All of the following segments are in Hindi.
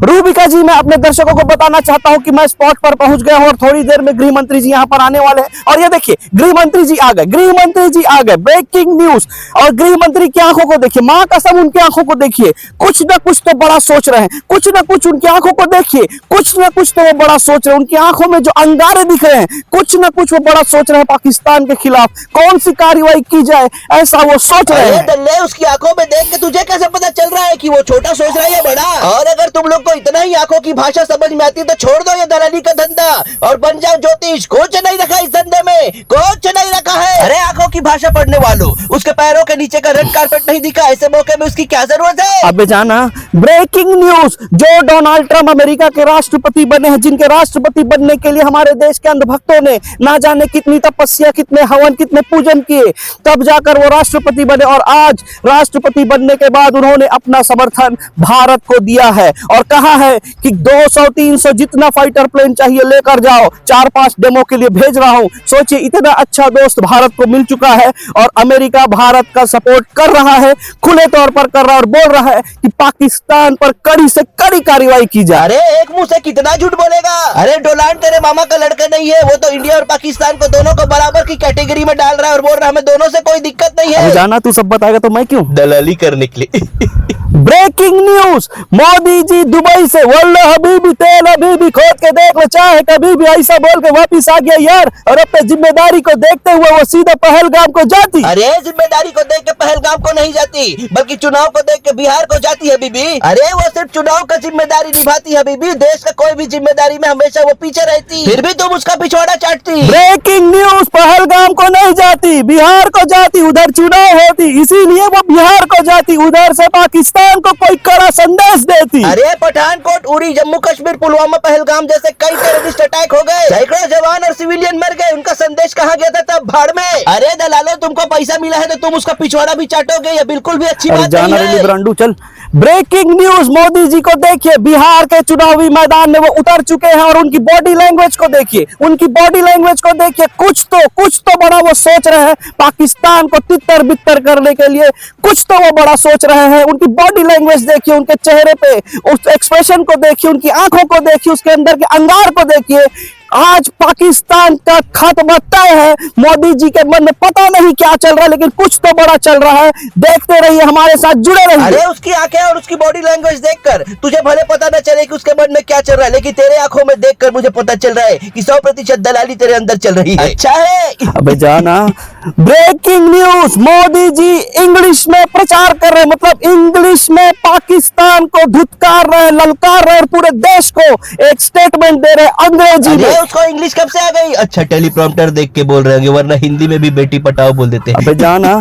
रूबिका जी, मैं अपने दर्शकों को बताना चाहता हूं कि मैं स्पॉट पर पहुंच गया हूं और थोड़ी देर में गृह मंत्री जी यहां पर आने वाले हैं। और ये देखिए, गृह मंत्री जी आ गए, गृह मंत्री जी आ गए, ब्रेकिंग न्यूज। और गृह मंत्री की आंखों को देखिए, मां कसम उनकी आंखों को देखिए, कुछ ना कुछ तो बड़ा सोच रहे हैं, कुछ ना कुछ उनकी आंखों को देखिए, कुछ ना कुछ तो वो बड़ा सोच रहे हैं। उनकी आंखों में जो अंगारे दिख रहे हैं, कुछ ना कुछ वो बड़ा सोच रहे हैं। पाकिस्तान के खिलाफ कौन सी कार्रवाई की जाए, ऐसा वो सोच रहे हैं। दल्ले, उसकी आंखों में देख के तुझे कैसे पता चल रहा है कि वो छोटा सोच रहा है या बड़ा? और अगर तुम लोग को इतना ही आंखों की भाषा समझ में आती है तो छोड़ दो ये दलाली का धंधा और बन जाओ ज्योतिष। कोच नहीं रखा इस धंधे में, कोच नहीं रखा है। अरे आंखों की भाषा पढ़ने वालों, उसके पैरों के नीचे का रेड कार्पेट नहीं दिखा, ऐसे मौके में उसकी क्या जरूरत है? अबे जाना, ब्रेकिंग न्यूज, जो डोनाल्ड ट्रम्प अमेरिका के राष्ट्रपति बने हैं, जिनके राष्ट्रपति बनने के लिए हमारे देश के अंधभक्तों ने ना जाने कितनी तपस्या, कितने हवन, कितने पूजन किए, तब जाकर वो राष्ट्रपति बने। और आज राष्ट्रपति बनने के बाद उन्होंने अपना समर्थन भारत को दिया है और कहा है कि 200-300 जितना फाइटर प्लेन चाहिए लेकर जाओ, 4-5 डेमो के लिए भेज रहा हूं। सोचिए, इतना अच्छा दोस्त भारत को मिल चुका है और अमेरिका भारत का सपोर्ट कर रहा है, खुले तौर पर कर रहा है और बोल रहा है कि पाकिस्तान पर कड़ी से कड़ी कार्रवाई की जाए। अरे एक मुंह से कितना झूठ बोलेगा? अरे डोनाल्ड तेरे मामा का लड़का नहीं है, वो तो इंडिया और पाकिस्तान को दोनों को बराबर की कैटेगरी में डाल रहा है और बोल रहा है हमें दोनों से कोई दिक्कत नहीं है। जाना, तू सब बताएगा तो मैं क्यों दलाली करने के लिए। Breaking news, Modi ji Dubai से वल्लो हबीबी तेल हबीबी खोद के देख लो, चाहे कभी भी ऐसा बोल के वापिस आ गया यार। और अपने जिम्मेदारी को देखते हुए वो सीधा पहलगाम को जाती। अरे जिम्मेदारी को देख के पहलगाम को नहीं जाती, बल्कि चुनाव को देख के बिहार को जाती है बीबी। अरे वो सिर्फ चुनाव का जिम्मेदारी निभाती है बीबी, देश का कोई भी जिम्मेदारी में हमेशा वो पीछे रहती, फिर भी तुम उसका पिछवाड़ा चाटती। ब्रेकिंग न्यूज, पहलगाम को नहीं जाती, बिहार को जाती, उधर चुनाव होती, इसीलिए वो बिहार को जाती, उधर से पाकिस्तान को कोई कड़ा संदेश देती। अरे पठानकोट, उरी, जम्मू कश्मीर, पुलवामा, पहलगाम जैसे कई टेररिस्ट अटैक हो गए, सैकड़ों जवान और सिविलियन मर गए, उनका संदेश कहाँ गया था तब? भाड़ में। अरे दलालो, तुमको पैसा मिला है तो तुम उसका पिछवाड़ा भी चाटोगे, ये बिल्कुल भी अच्छी बात नहीं है। ब्रांडू चल। ब्रेकिंग न्यूज, मोदी जी को देखिए, बिहार के चुनावी मैदान में वो उतर चुके हैं और उनकी बॉडी लैंग्वेज को देखिए, उनकी बॉडी लैंग्वेज को देखिए, कुछ तो बड़ा वो सोच रहे हैं। पाकिस्तान को तितर बितर करने के लिए कुछ तो वो बड़ा सोच रहे हैं। उनकी बॉडी लैंग्वेज देखिए, उनके चेहरे पे उस एक्सप्रेशन को देखिए, उनकी आंखों को देखिए, उसके अंदर के अंगार को देखिए। आज पाकिस्तान का खात्मा तय है। मोदी जी के मन में पता नहीं क्या चल रहा है, लेकिन कुछ तो बड़ा चल रहा है। देखते रहिए, हमारे साथ जुड़े रहिए। अरे उसकी आंखें और उसकी बॉडी लैंग्वेज देखकर तुझे भले पता न चले कि उसके मन में क्या चल रहा है, लेकिन तेरे आंखों में देखकर मुझे पता चल रहा है कि 100% दलाली तेरे अंदर चल रही है। अच्छा है। अबे जाना, breaking news, Modi ji English में प्रचार कर रहे हैं, मतलब इंग्लिश में पाकिस्तान को धुतकार रहे, ललकार रहे और पूरे देश को एक स्टेटमेंट दे रहे अंग्रेजी में। उसको इंग्लिश कब से आ गई? अच्छा, टेलीप्रॉम्प्टर देख के बोल रहे होंगे, वरना हिंदी में भी बेटी पटाओ बोल देते हैं। अबे जाना,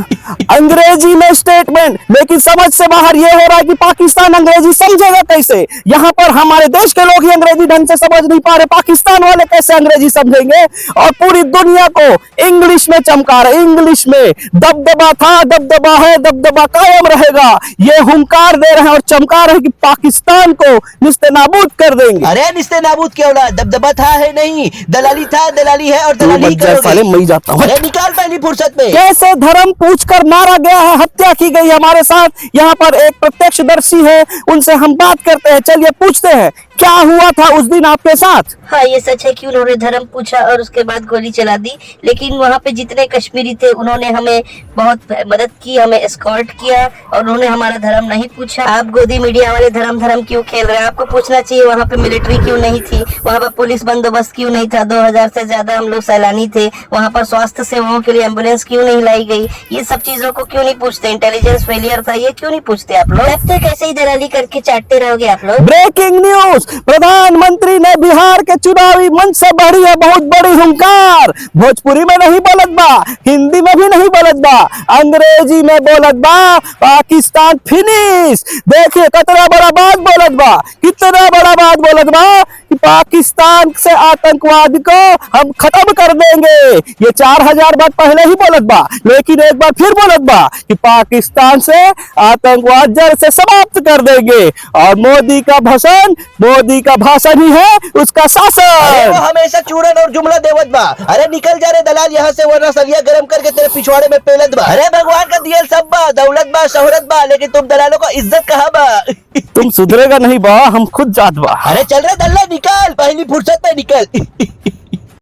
अंग्रेजी में स्टेटमेंट, लेकिन समझ से बाहर ये हो रहा है कि पाकिस्तान अंग्रेजी समझेगा कैसे। यहाँ पर हमारे देश के लोग ही अंग्रेजी ढंग से समझ नहीं पा रहे, पाकिस्तान वाले कैसे अंग्रेजी समझेंगे? और पूरी दुनिया को इंग्लिश में चमका रहे, इंग्लिश में दबदबा था, दबदबा है, दबदबा कायम रहेगा, ये हुंकार दे रहे हैं और चमका रहे हैं कि पाकिस्तान को निस्तेनाबूद कर देंगे। अरे निस्तेनाबूद क्या होला, दबदबा था है नहीं, दलाली था, दलाली है और दलाली करोगे। मैं जाता हूँ। अरे निकाल पहली फुर्सत में। कैसे धर्म पूछकर मारा गया है, हत्या की गई। हमारे साथ यहाँ पर एक प्रत्यक्षदर्शी है, उनसे हम बात करते हैं। चलिए पूछते हैं, क्या हुआ था उस दिन आपके साथ? हाँ, ये सच है कि उन्होंने धर्म पूछा और उसके बाद गोली चला दी, लेकिन वहाँ पे जितने कश्मीरी थे उन्होंने हमें बहुत मदद की, हमें एस्कॉर्ट किया और उन्होंने हमारा धर्म नहीं पूछा। आप गोदी मीडिया वाले धर्म क्यों खेल रहे हैं? आपको पूछना चाहिए वहाँ पे मिलिट्री क्यों नहीं थी, वहाँ पर पुलिस बंदोबस्त क्यों नहीं था, 2000 से ज्यादा हम लोग सैलानी थे, वहाँ पर स्वास्थ्य सेवाओं के लिए एम्बुलेंस क्यों नहीं लाई गई? ये सब चीजों को क्यों नहीं पूछते? इंटेलिजेंस फेलियर था, ये क्यों नहीं पूछते आप लोग? तब तक ऐसे ही दलाली करके चाटते रहोगे आप लोग। ब्रेकिंग न्यूज, प्रधानमंत्री ने बिहार के चुनावी मंच से बढ़ी है बहुत बड़ी हुंकार। भोजपुरी में नहीं बोलत बा, हिंदी में भी नहीं बोलत बा, अंग्रेजी में बोलत बा, पाकिस्तान फिनिश। देखिए कितना बड़ा बात बोलत बा, कितना बड़ा बात बोलत बा कि पाकिस्तान से आतंकवाद को हम खत्म कर देंगे। ये 4000 बात पहले ही बोलत बा, लेकिन एक बार फिर बोलत बा कि पाकिस्तान से आतंकवाद जड़ से समाप्त कर देंगे। और मोदी का भाषण, मोदी मोदी का भाषण ही है उसका अरे वो शासन। हमेशा चूरन और जुमला देवत बा। अरे निकल जा रे दलाल यहाँ से, वरना सलिया गरम करके तेरे पिछवाड़े में पेलत बा। अरे भगवान का दियल सब बा, दौलत बा, शोहरत बा, लेकिन तुम दलालों को इज्जत कहाँ बा? तुम सुधरेगा नहीं बा, हम खुद जात बा। अरे चल रे दल्ला, निकल, पहली फुर्सत में निकल।